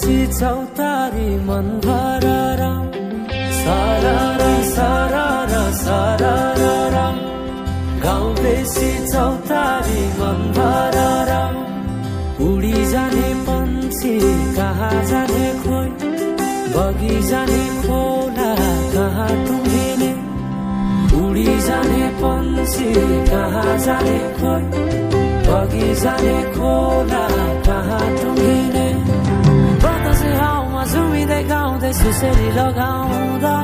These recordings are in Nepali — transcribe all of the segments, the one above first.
बेसी चौतारी मन भरेर सारारा सारारा सारारा गाउँ बेसी चौतारी मन भरेर उडी जाने पन्छी कहाँ जाने खोइ बगी जाने खोला कहाँ टुङ्गिने उडी जाने पन्छी कहाँ जाने खोइ बगी जाने खोला कहाँ टुङ्गिने बतासे हाउमा झुमिँदै गाउँदै सुसेरी लगाउँदा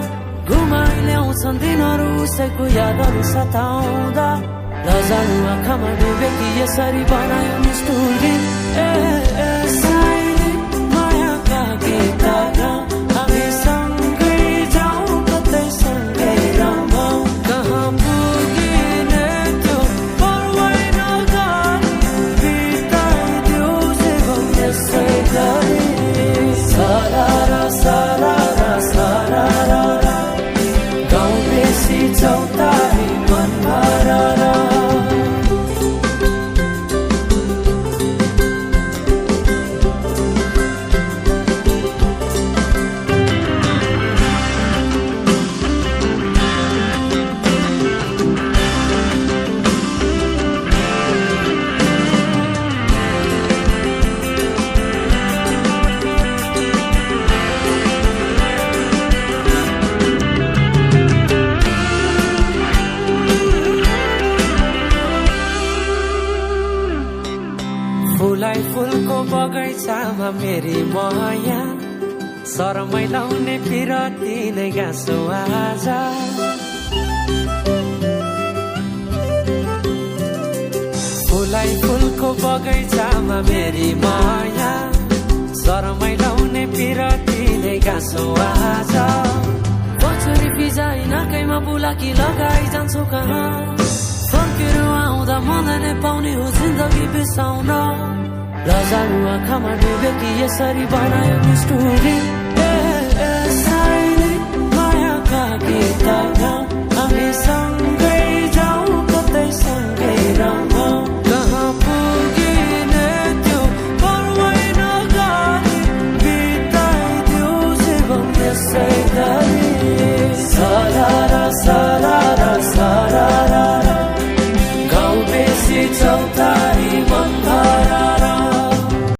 घुमाइ ल्याउँछन् दिनहरू उसैको यादहरू सताउँदा लजालु आँखामा डुबे कि यसरी बनायो निष्ठुरी साइली मायाका गीतहरू हामी सँगै जाउँ कतै सँगै रमाउँ कहाँ पुगिने त्यो पर्वै नगरी बिताइदियो जीवन यसै गरी सारारा सारारा सारारा गाउँ बेसी चौतारी मन भरेर फुलाई फुलको बगैँचामा मेरी माया शरमै लाउने पिरती नै गाँसो आज फुलाई फुलको बगैँचामा मेरी माया शरमै लाउने पिरती नै गाँसो आज पछुरी बिजाइ नाकैमा बुलाकी लगाइ जान्छु कहाँ फर्केर आउँदा मलाई नै पाउने हो जिन्दगी बिसाउन लजालु आँखामा डुबे कि यसरी बनायो निष्ठुरी साइली मायाका गीतहरू